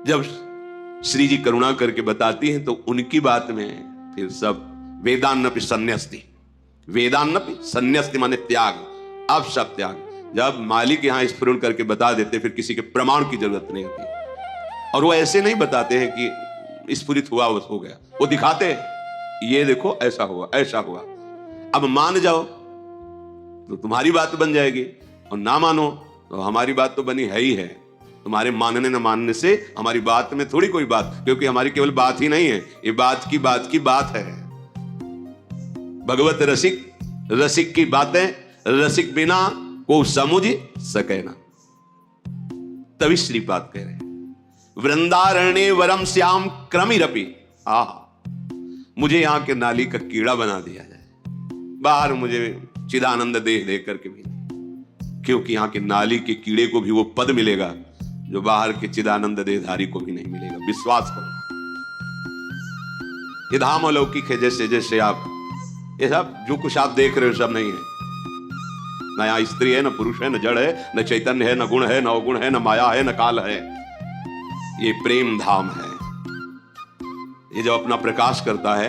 जब श्री जी करुणा करके बताती हैं तो उनकी बात में फिर सब वेदान्नपि संन्यस्ति, वेदान्नपि संन्यस्ति माने त्याग, अब सब त्याग। जब मालिक यहां स्फुरण करके बता देते फिर किसी के प्रमाण की जरूरत नहीं होती। और वो ऐसे नहीं बताते हैं कि स्फुरित हुआ बस हो गया, वो दिखाते हैं ये देखो ऐसा हुआ ऐसा हुआ। अब मान जाओ तो तुम्हारी बात बन जाएगी, और ना मानो तो हमारी बात तो बनी है ही है। तुम्हारे मानने न मानने से हमारी बात में थोड़ी कोई बात, क्योंकि हमारी केवल बात ही नहीं है, ये बात की बात है। भगवत रसिक, रसिक की बातें रसिक बिना को समझ सके ना। तभी श्रीपाद कह रहे हैं वृंदारण्ये वरम श्याम क्रमिरपि, मुझे यहां के नाली का कीड़ा बना दिया जाए, बाहर मुझे चिदानंद देह दे करके भी, क्योंकि यहां के नाली के कीड़े को भी वो पद मिलेगा जो बाहर के चिदानंद देहधारी को भी नहीं मिलेगा। विश्वास करो, ये धाम अलौकिक है। जैसे जैसे आप ये सब जो कुछ आप देख रहे हो सब नहीं है, न यहाँ स्त्री है, न पुरुष है, न जड़ है, न चैतन्य है, न गुण है, न अवगुण है, न माया है, न काल है। ये प्रेम धाम है। ये जब अपना प्रकाश करता है,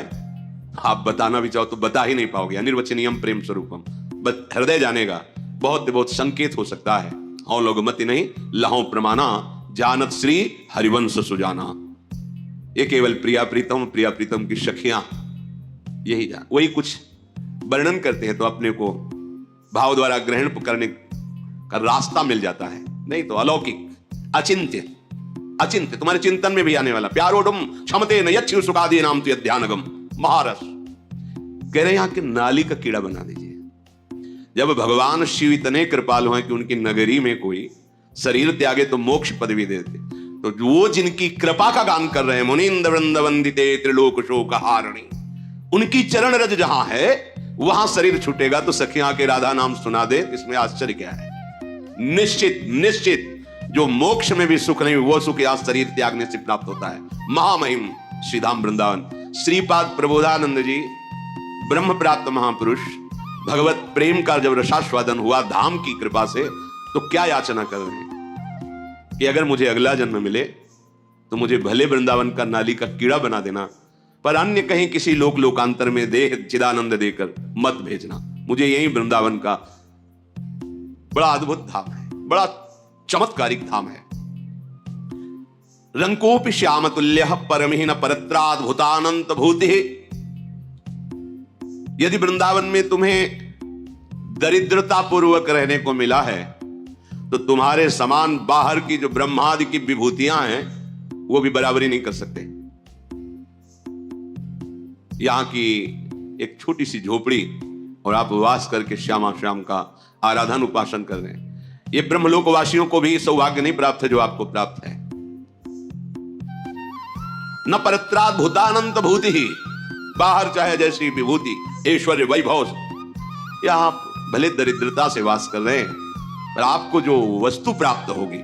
आप बताना भी चाहो तो बता ही नहीं पाओगे। अनिर्वचनीयम प्रेम स्वरूपम, बस हृदय जानेगा। बहुत बहुत संकेत हो सकता है, हौ लोग मति नहीं लहो प्रमाना, जानत श्री हरिवंश सुजाना। ये केवल प्रिया प्रीतम की सखियां यही जान, वही कुछ वर्णन करते हैं तो अपने को भाव द्वारा ग्रहण करने का रास्ता मिल जाता है। नहीं तो अलौकिक, अचिंत्य, अचिंत्य तुम्हारे चिंतन में भी आने वाला। प्यारोडम क्षमते न यच्छु सुखादि नाम तु ध्यानगम, महारस। कह रहे यहाँ के नाली का कीड़ा बना दीजिए। जब भगवान शिव इतने कृपालु हैं कि उनकी नगरी में कोई शरीर त्यागे तो मोक्ष पदवी देते, तो वो जिनकी कृपा का गान कर रहे हैं, मुनींद्र वृंद वंदिते त्रिलोक शोक हारिणी, उनकी चरण रज जहां है वहां शरीर छूटेगा तो सखियां के राधा नाम सुना दे, इसमें आश्चर्य क्या है। निश्चित निश्चित जो मोक्ष में भी सुख नहीं, वो सुख आज शरीर त्यागने से प्राप्त होता है। महामहिम श्रीधाम वृंदावन। श्रीपाद प्रबोधानंद जी ब्रह्म प्राप्त महापुरुष, भगवत प्रेम का जब रसास्वादन हुआ धाम की कृपा से, तो क्या याचना कर रहे हैं कि अगर मुझे अगला जन्म मिले तो मुझे भले वृंदावन का नाली का कीड़ा बना देना, पर अन्य कहीं किसी लोक लोकांतर में देह चिदानंद देकर मत भेजना। मुझे यही वृंदावन का बड़ा अद्भुत धाम है, बड़ा चमत्कारिक धाम है। रंकोपि श्याम तुल्य परमहीन परत्राद्भुतानंत भूति। यदि वृंदावन में तुम्हें दरिद्रता पूर्वक रहने को मिला है तो तुम्हारे समान बाहर की जो ब्रह्मादि की विभूतियां हैं वो भी बराबरी नहीं कर सकते। यहां की एक छोटी सी झोपड़ी और आप वास करके श्यामा श्याम का आराधन उपासन कर रहे हैं, ये ब्रह्मलोक वासियों को भी सौभाग्य नहीं प्राप्त है जो आपको प्राप्त है। न परत्राद भूतानंत भूति ही, बाहर चाहे जैसी विभूति ऐश्वर्य वैभव, यहां भले दरिद्रता से वास कर रहे हैं पर आपको जो वस्तु प्राप्त होगी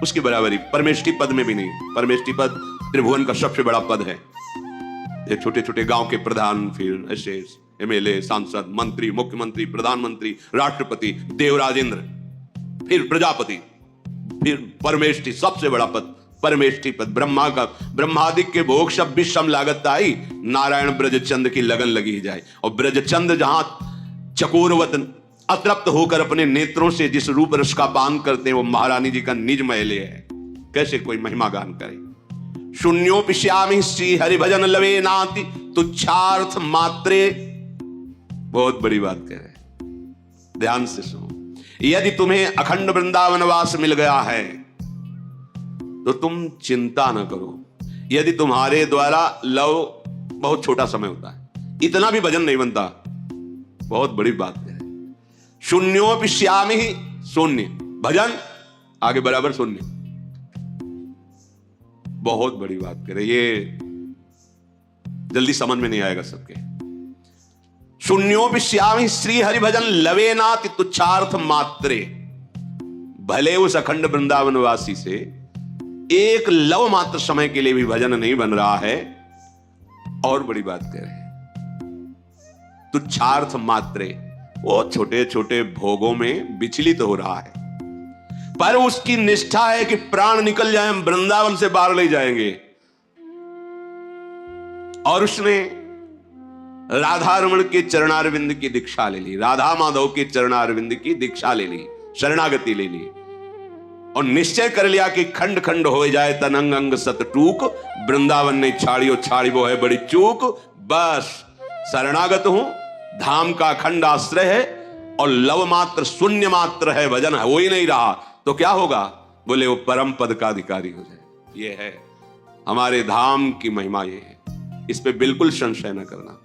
उसकी बराबरी परमेष्टि पद में भी नहीं। परमेष्टि पद त्रिभुवन का सबसे बड़ा पद है। ये छोटे छोटे गांव के प्रधान, फिर ऐसे एमएलए, सांसद, मंत्री, मुख्यमंत्री, प्रधानमंत्री, राष्ट्रपति, देवराजेंद्र, फिर प्रजापति, फिर परमेष्टि, सबसे बड़ा पद परमेष्टि पद। ब्रह्मा का ब्रह्मादिक के भोग सब विषम लागत आई, नारायण ब्रजचंद की लगन लगी ही जाए। और ब्रजचंद जहां चकोरवत अतृप्त होकर अपने नेत्रों से जिस रूप रस का पान करते हैं वो महारानी जी का निज महले है। कैसे कोई महिमा गान करे। शून्योपि श्यामि श्री हरिभजन लवे नाति तुच्छार्थ मात्रे। बहुत बड़ी बात कह रहे हैं, ध्यान से सुनो। यदि तुम्हें अखंड वृंदावन वास मिल गया है तो तुम चिंता न करो। यदि तुम्हारे द्वारा लव बहुत छोटा समय होता है, इतना भी भजन नहीं बनता, बहुत बड़ी बात है। शून्योपि श्यामि, शून्य भजन आगे बराबर शून्य, बहुत बड़ी बात करे। ये जल्दी समझ में नहीं आएगा सबके। शून्योपि श्यामि श्री हरि भजन लवेनाति तुच्छार्थ मात्रे। भले उस अखंड वृंदावन वासी से एक लव मात्र समय के लिए भी भजन नहीं बन रहा है, और बड़ी बात कह रहे हैं तुच्छार्थ मात्रे, वो छोटे छोटे भोगों में विचलित हो रहा है। पर उसकी निष्ठा है कि प्राण निकल जाए, हम वृंदावन से बाहर ले जाएंगे। और उसने राधारमण के चरणारविंद की दीक्षा ले ली, राधा माधव के चरणारविंद की दीक्षा ले ली, शरणागति ले ली और निश्चय कर लिया कि खंड खंड हो जाए तन अंग अंग सत टूक, वृंदावन ने छाड़ियो छाड़ी वो है बड़ी चूक। बस शरणागत हूं, धाम का खंड आश्रय है और लव मात्र शून्य मात्र है, भजन हो ही नहीं रहा तो क्या होगा? बोले वो परम पद का अधिकारी हो जाए। ये है हमारे धाम की महिमा, ये है, इस पे बिल्कुल संशय न करना।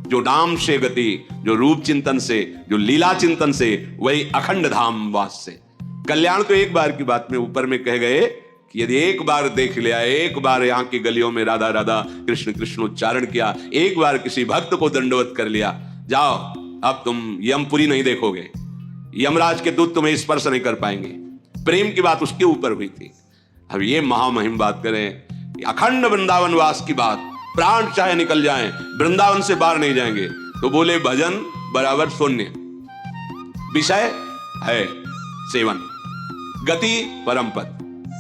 जो नाम से गति, जो रूप चिंतन से, जो लीला चिंतन से, वही अखंड धाम वास से। कल्याण तो एक बार की बात में ऊपर में कह गए कि यदि एक बार देख लिया, एक बार यहाँ की गलियों में राधा राधा कृष्ण कृष्ण उच्चारण किया, एक बार किसी भक्त को दंडवत कर लिया, जाओ अब तुम यमपुरी नहीं देखोगे, यमराज के दूत तुम्हें स्पर्श नहीं कर पाएंगे। प्रेम की बात उसके ऊपर हुई थी। अब ये महामहिम बात करें, अखंड वृंदावन वास की बात, प्राण चाहे निकल जाएं, वृंदावन से बाहर नहीं जाएंगे। तो बोले भजन बराबर शून्य, विषय है सेवन, गति परम पद।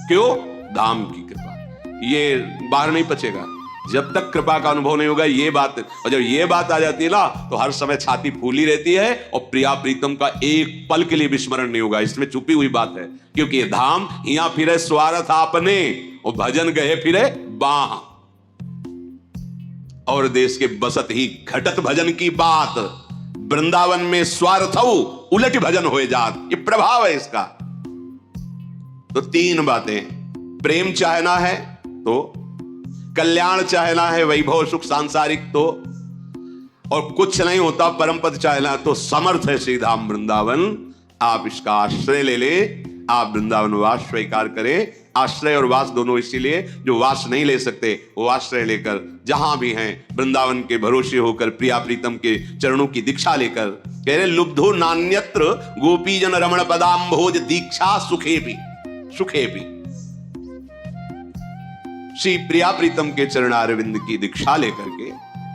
क्यों? धाम की कृपा। ये बाहर नहीं पचेगा जब तक कृपा का अनुभव नहीं होगा ये बात। और जब ये बात आ जाती है ना तो हर समय छाती फूली रहती है और प्रिया प्रीतम का एक पल के लिए विस्मरण नहीं होगा। इसमें छुपी हुई बात है, क्योंकि ये धाम यहां फिरे स्वार्थ आपने और भजन गए फिरे बाह। और देश के बसत ही घटत भजन की बात, वृंदावन में स्वार्थ उलट भजन होए जात, ये प्रभाव है इसका। तो तीन बातें, प्रेम चाहना है तो, कल्याण चाहना है, वैभव सुख सांसारिक तो, और कुछ नहीं होता परम पद चाहना तो समर्थ है श्री धाम वृंदावन। आप इसका आश्रय ले ले, आप वृंदावन वास स्वीकार करें। आश्रय और वास दोनों इसीलिए, जो वास नहीं ले सकते वो आश्रय लेकर जहां भी हैं वृंदावन के भरोसे होकर प्रिया प्रीतम के चरणों की दीक्षा लेकर कह रहे लुब्धो नान्यत्र गोपी जन रमण पदाम्भोज दीक्षा सुखे भी सुखे भी। श्री प्रिया प्रीतम के चरणारविंद की दीक्षा लेकर के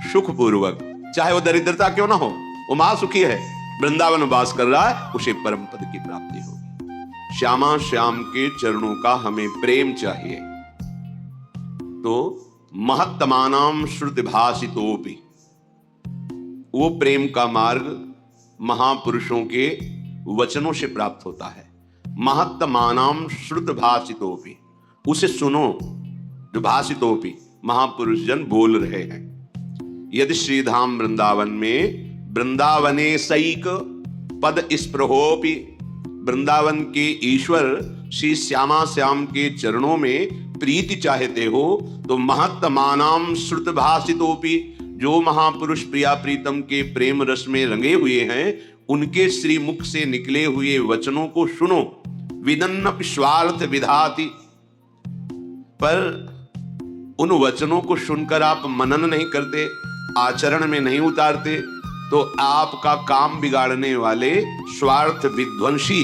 सुखपूर्वक, चाहे वो दरिद्रता क्यों ना हो, वो महासुखी है, वृंदावन वास कर रहा है, उसे परम पद की प्राप्ति होगी। श्यामा श्याम के चरणों का हमें प्रेम चाहिए। तो महत्तमानाम श्रुति भाषितोपि, वो प्रेम का मार्ग महापुरुषों के वचनों से प्राप्त होता है। महत्तमानाम श्रुत भाषितोपि, उसे सुनो जो भाषितोपि महापुरुष जन बोल रहे हैं। यदि श्रीधाम वृंदावन में वृंदावने सैक पद स्पृहोपि, वृंदावन के ईश्वर श्री श्यामा श्याम के चरणों में प्रीति चाहते हो तो महत्तमानाम श्रुत भाषितोपि, जो महापुरुष प्रिया प्रीतम के प्रेम रस में रंगे हुए हैं उनके श्री मुख से निकले हुए वचनों को सुनो। विदन्न स्वार्थ विधाति, पर उन वचनों को सुनकर आप मनन नहीं करते, आचरण में नहीं उतारते, तो आपका काम बिगाड़ने वाले स्वार्थ विध्वंसी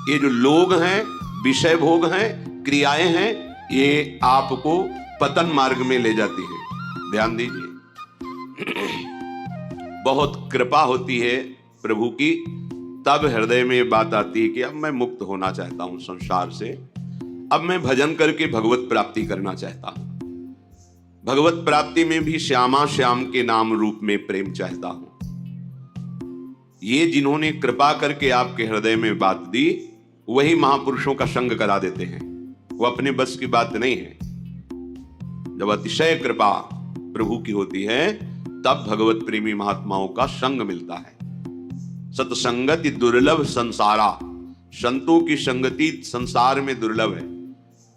ये जो लोग हैं, विषय भोग हैं, क्रियाएं हैं, ये आपको पतन मार्ग में ले जाती है। ध्यान दीजिए, बहुत कृपा होती है प्रभु की, तब हृदय में ये बात आती है कि अब मैं मुक्त होना चाहता हूं संसार से, अब मैं भजन करके भगवत प्राप्ति करना चाहता हूं। भगवत प्राप्ति में भी श्यामा श्याम के नाम रूप में प्रेम चाहता हूं। ये जिन्होंने कृपा करके आपके हृदय में बात दी वही महापुरुषों का संग करा देते हैं, वो अपने बस की बात नहीं है। जब अतिशय कृपा प्रभु की होती है तब भगवत प्रेमी महात्माओं का संग मिलता है। सत्संगति दुर्लभ संसारा, संतों की संगति संसार में दुर्लभ है।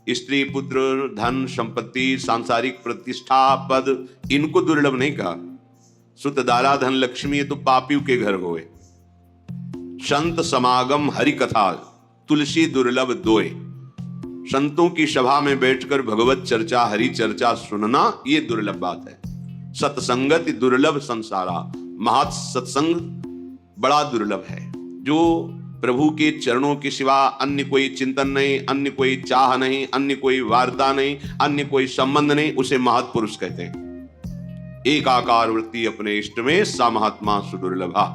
स्त्री पुत्र धन संपत्ति सांसारिक प्रतिष्ठा पद इनको दुर्लभ नहीं कहा। सुत दारा धन लक्ष्मी ये तो पापियों के घर होए। संत समागम हरि कथा तुलसी दुर्लभ दोए, संतों की सभा में बैठकर भगवत चर्चा हरि चर्चा सुनना ये दुर्लभ बात है। सत्संगति दुर्लभ संसारा, महत् सत्संग बड़ा दुर्लभ है। जो प्रभु के चरणों के सिवा अन्य कोई चिंतन नहीं, अन्य कोई चाह नहीं, अन्य कोई वार्ता नहीं, अन्य कोई संबंध नहीं, उसे महत्पुरुष कहते हैं। एकाकार वृत्ति अपने इष्ट में सा महात्मा सुदुर्लभा।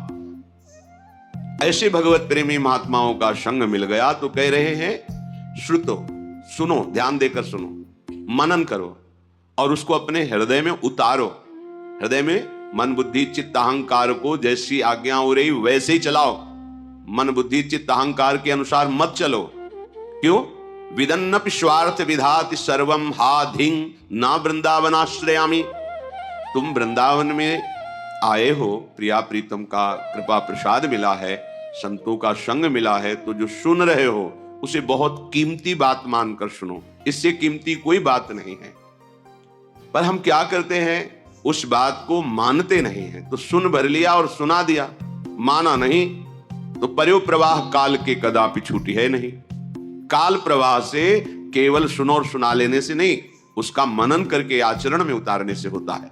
ऐसे भगवत प्रेमी महात्माओं का संग मिल गया तो कह रहे हैं श्रुतो, सुनो, ध्यान देकर सुनो, मनन करो और उसको अपने हृदय में उतारो। हृदय में मन बुद्धि चित्त अहंकार को जैसी आज्ञा हो रही वैसे ही चलाओ। मन बुद्धि चित्त अहंकार के अनुसार मत चलो। क्यों? विदन्नपि स्वार्थ विधाति सर्वम हा धिंग ना वृंदावनाश्रयामि। तुम वृंदावन में आए हो, प्रिया प्रीतम का कृपा प्रसाद मिला है, संतों का संग मिला है, तो जो सुन रहे हो उसे बहुत कीमती बात मानकर सुनो। इससे कीमती कोई बात नहीं है। पर हम क्या करते हैं, उस बात को मानते नहीं हैं। तो सुन भर लिया और सुना दिया, माना नहीं तो पर्यो प्रवाह काल के कदापि छूटी है नहीं। काल प्रवाह से केवल सुनो और सुना लेने से नहीं, उसका मनन करके आचरण में उतारने से होता है।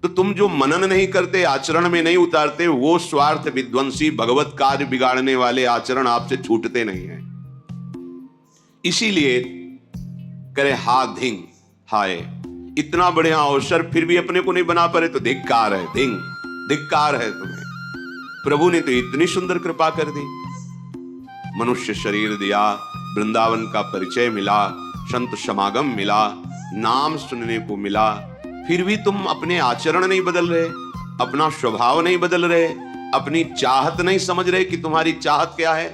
तो तुम जो मनन नहीं करते, आचरण में नहीं उतारते, वो स्वार्थ विध्वंसी भगवत कार्य बिगाड़ने वाले आचरण आपसे छूटते नहीं हैं। इसीलिए करे हा धिंग, हाय इतना बढ़िया अवसर फिर भी अपने को नहीं बना पाए तो धिक्कार है, धिक्कार है तुम्हें। प्रभु ने तो इतनी सुंदर कृपा कर दी, मनुष्य शरीर दिया, वृंदावन का परिचय मिला, संत समागम मिला, नाम सुनने को मिला, फिर भी तुम अपने आचरण नहीं बदल रहे, अपना स्वभाव नहीं बदल रहे, अपनी चाहत नहीं समझ रहे कि तुम्हारी चाहत क्या है।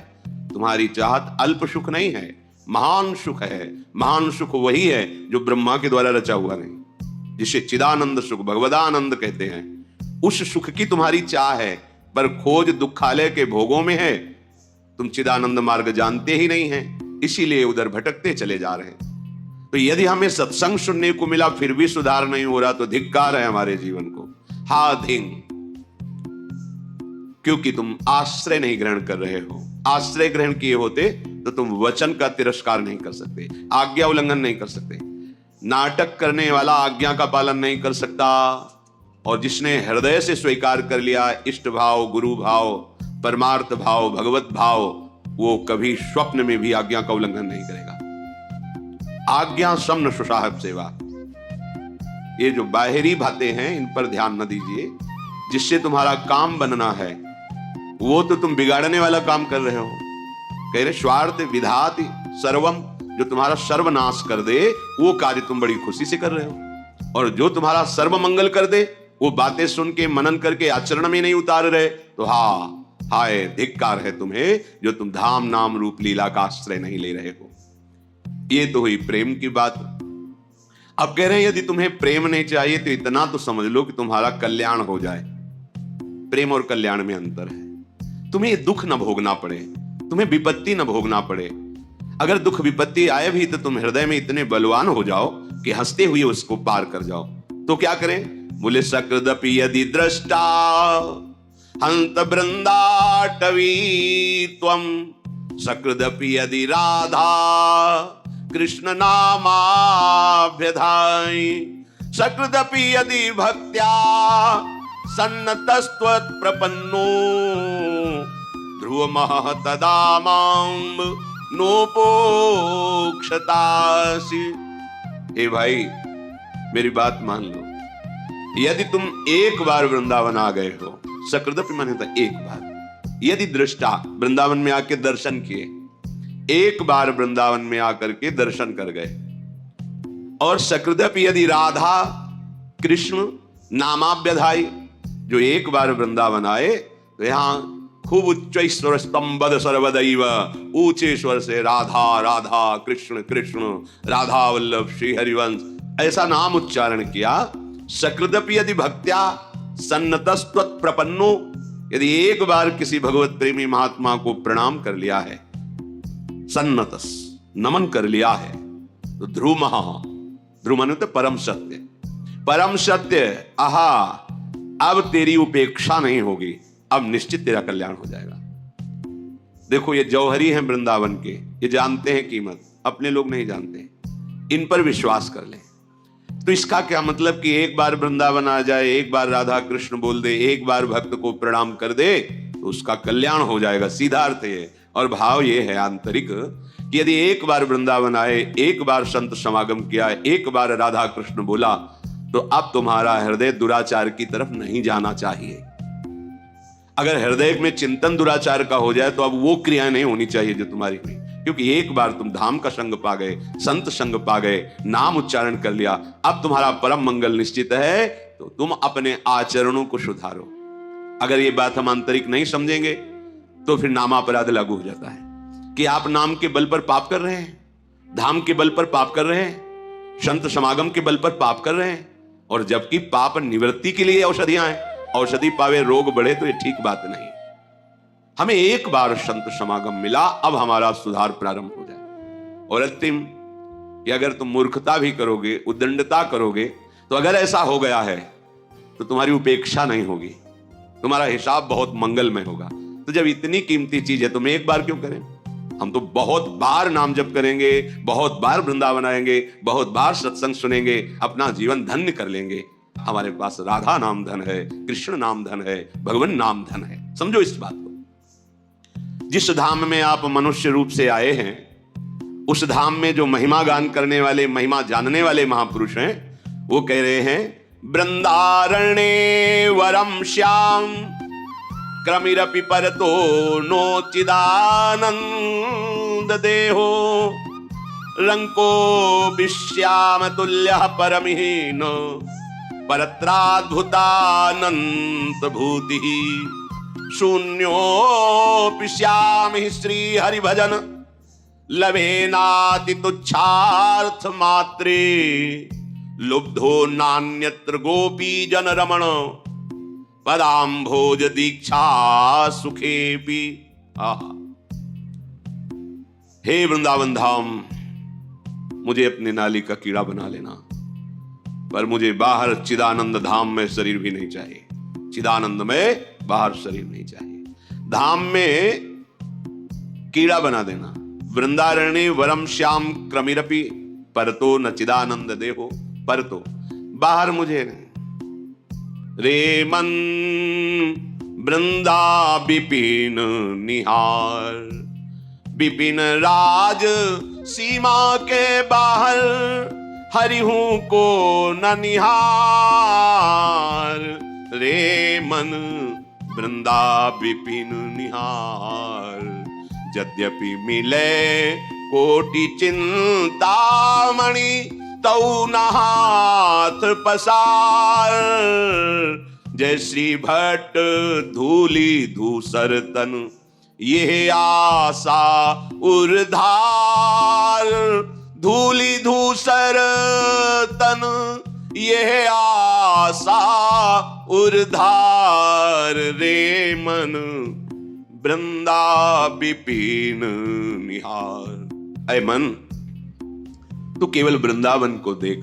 तुम्हारी चाहत अल्प सुख नहीं है, महान सुख है। महान सुख वही है जो ब्रह्मा के द्वारा रचा हुआ नहीं, जिसे चिदानंद सुख भगवदानंद कहते हैं। उस सुख की तुम्हारी चाह है, पर खोज दुखालय के भोगों में है। तुम चिदानंद मार्ग जानते ही नहीं हैं, इसीलिए उधर भटकते चले जा रहे हैं। तो यदि हमें सत्संग सुनने को मिला फिर भी सुधार नहीं हो रहा तो धिक्कार है हमारे जीवन को। हा धिंग, क्योंकि तुम आश्रय नहीं ग्रहण कर रहे हो। आश्रय ग्रहण किए होते तो तुम वचन का तिरस्कार नहीं कर सकते, आज्ञा उल्लंघन नहीं कर सकते। नाटक करने वाला आज्ञा का पालन नहीं कर सकता, और जिसने हृदय से स्वीकार कर लिया इष्ट भाव, गुरु भाव, परमार्थ भाव, भगवत भाव, वो कभी स्वप्न में भी आज्ञा का उल्लंघन नहीं करेगा। आज्ञा समन सुसाहब सेवा, ये जो बाहरी बातें हैं इन पर ध्यान न दीजिए। जिससे तुम्हारा काम बनना है वो तो तुम बिगाड़ने वाला काम कर रहे हो। कह रहे स्वार्थ विधाति सर्वम, जो तुम्हारा सर्वनाश कर दे वो कार्य तुम बड़ी खुशी से कर रहे हो, और जो तुम्हारा सर्व मंगल कर दे वो बातें सुन के मनन करके आचरण में नहीं उतार रहे तो हाय धिक्कार है तुम्हें, जो तुम धाम नाम रूप लीला का आश्रय नहीं ले रहे हो। ये तो हुई प्रेम की बात। अब कह रहे हैं यदि तुम्हें प्रेम नहीं चाहिए तो इतना तो समझ लो कि तुम्हारा कल्याण हो जाए। प्रेम और कल्याण में अंतर है। तुम्हें दुख न भोगना पड़े, तुम्हें विपत्ति न भोगना पड़े। अगर दुख विपत्ति आए भी तो तुम हृदय में इतने बलवान हो जाओ कि हंसते हुए उसको पार कर जाओ। तो क्या करें? बोले सकृदपि यदि दृष्टा हंत वृंदाटवी त्वं, सकृदपि यदि राधा कृष्ण नामाभ्यधाई, सकृदपि यदि भक्त्या सन्नतस्त्वत् प्रपन्नो, ध्रुवमः तदा मां नोपोक्षतासि। हे भाई मेरी बात मान लो, यदि तुम एक बार वृंदावन आ गए हो, सकृदपि माने तो एक बार, यदि दृष्टा वृंदावन में आके दर्शन किए, एक बार वृंदावन में आकर के दर्शन कर गए, और सकृदपि यदि राधा कृष्ण नामाभ्यधाई, जो एक बार वृंदावन आए तो यहां खूब उच्च स्वर स्तंभद सर्वदैव, ऊंचे स्वर से राधा राधा कृष्ण कृष्ण राधा वल्लभ श्री हरिवंश ऐसा नाम उच्चारण किया। सकृदपि यदि भक्त्या सन्नतस्त्वत् प्रपन्नो, यदि एक बार किसी भगवत प्रेमी महात्मा को प्रणाम कर लिया है, सन्नतस नमन कर लिया है, तो ध्रुवमः, ध्रुव तो परम सत्य, परम सत्य, आहा अब तेरी उपेक्षा नहीं होगी, अब निश्चित तेरा कल्याण हो जाएगा। देखो ये जौहरी हैं वृंदावन के, ये जानते हैं कीमत, अपने लोग नहीं जानते, इन पर विश्वास कर लें। तो इसका क्या मतलब कि एक बार वृंदावन आ जाए, एक बार राधा कृष्ण बोल दे, एक बार भक्त को प्रणाम कर दे तो उसका कल्याण हो जाएगा, सीधा अर्थ है। और भाव ये है आंतरिक कि यदि एक बार वृंदावन आए, एक बार संत समागम किया, एक बार राधा कृष्ण बोला, तो अब तुम्हारा हृदय दुराचार की तरफ नहीं जाना चाहिए। अगर हृदय में चिंतन दुराचार का हो जाए तो अब वो क्रियाएं नहीं होनी चाहिए जो तुम्हारी हुई, क्योंकि एक बार तुम धाम का संग पा गए, संत संग पा गए, नाम उच्चारण कर लिया, अब तुम्हारा परम मंगल निश्चित है। तो तुम अपने आचरणों को सुधारो। अगर ये बात हम आंतरिक नहीं समझेंगे तो फिर नामापराध लागू हो जाता है कि आप नाम के बल पर पाप कर रहे हैं, धाम के बल पर पाप कर रहे हैं, संत समागम के बल पर पाप कर रहे हैं, और जबकि पाप निवृत्ति के लिए औषधियां हैं। औषधि पावे रोग बढ़े, तो ये ठीक बात नहीं। हमें एक बार संत समागम मिला, अब हमारा सुधार प्रारंभ हो जाए। और अंतिम कि अगर तुम मूर्खता भी करोगे, उद्दंडता करोगे, तो अगर ऐसा हो गया है तो तुम्हारी उपेक्षा नहीं होगी, तुम्हारा हिसाब बहुत मंगलमय होगा। तो जब इतनी कीमती चीज है तो मैं एक बार क्यों करें? हम तो बहुत बार नाम जप करेंगे, बहुत बार वृंदावन आएंगे, बहुत बार सत्संग सुनेंगे, अपना जीवन धन्य कर लेंगे। हमारे पास राधा नाम धन है, कृष्ण नाम धन है, भगवान नाम धन है। समझो इस बात को। जिस धाम में आप मनुष्य रूप से आए हैं, उस धाम में जो महिमा गान करने वाले, महिमा जानने वाले महापुरुष हैं, वो कह रहे हैं वृंदारण्ये वरम श्याम क्रमिरपि परतो नोचिदानंद देहो रंको विश्याम तुल्यः परमहीन परत्राद्भुतानंत भूतिः शून्योऽपि श्यामि श्री हरिभजन लभेनाति तुच्छार्थ मात्रे लुब्धो नान्यत्र गोपी जन रमण पदाम्भोज दीक्षा सुखेपि। हे वृंदावन धाम, मुझे अपने नाली का कीड़ा बना लेना, पर मुझे बाहर चिदानंद धाम में शरीर भी नहीं चाहिए। चिदानंद में बाहर शरीर नहीं चाहिए, धाम में कीड़ा बना देना। वृंदारण्ये वरम श्याम क्रमिरपि परतो न चिदानंद देहो, परतो बाहर मुझे नहीं। रे मन वृंदा विपिन निहार, विपिन राज सीमा के बाहर हरिहूं को न निहार। रे मन वृंदा विपिन निहार, यद्यपि मिले कोटि चिंतामणि तौ न हाथ पसार। जय श्री भट्ट धूली धूसर तन ये आशा उर्धार। धूली धूसर तन ये आशा उर्धार। रे मन वृंदा विपिन निहार। ऐ मन, तू केवल वृंदावन को देख।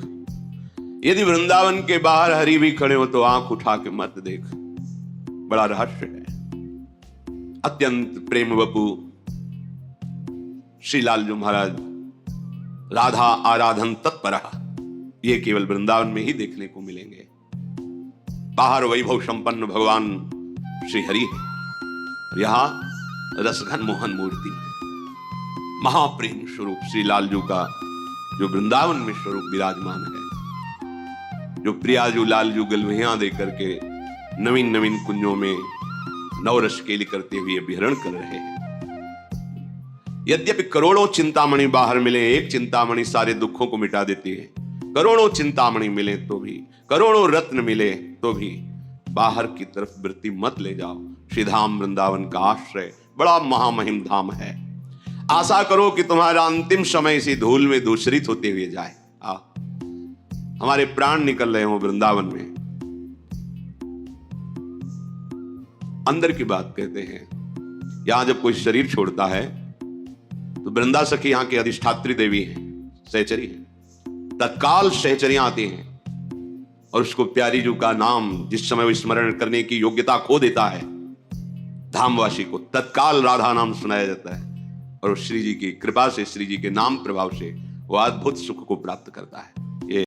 यदि वृंदावन के बाहर हरि भी खड़े हो तो आंख उठा के मत देख। बड़ा रहस्य है। अत्यंत प्रेम वपु श्री लालजू महाराज राधा आराधन तत्पर, ये केवल वृंदावन में ही देखने को मिलेंगे। बाहर वैभव संपन्न भगवान श्री हरि है, यहां रसघन मोहन मूर्ति में महाप्रेम स्वरूप श्री लालजू का जो वृंदावन में स्वरूप विराजमान है, जो प्रियाजू लालजू गलवहियां दे करके नवीन नवीन कुंजों में नवरस केली करते हुए विहरण कर रहे हैं। यद्यपि करोड़ों चिंतामणि बाहर मिले, एक चिंतामणि सारे दुखों को मिटा देती है। करोड़ों चिंतामणि मिले तो भी, करोड़ों रत्न मिले तो भी बाहर की तरफ वृत्ति मत ले जाओ। श्रीधाम वृंदावन का आश्रय बड़ा महामहिम धाम है। आशा करो कि तुम्हारा अंतिम समय इसी धूल में दूषरित होते हुए जाए। हमारे प्राण निकल रहे हो वृंदावन में। अंदर की बात कहते हैं, यहां जब कोई शरीर छोड़ता है तो वृंदा सखी यहां की अधिष्ठात्री देवी है, सहचरी है। तत्काल सहचरियां आती हैं और उसको प्यारी जू का नाम जिस समय वो स्मरण करने की योग्यता खो देता है, धामवासी को तत्काल राधा नाम सुनाया जाता है और श्री जी की कृपा से, श्री जी के नाम प्रभाव से वो अद्भुत सुख को प्राप्त करता है।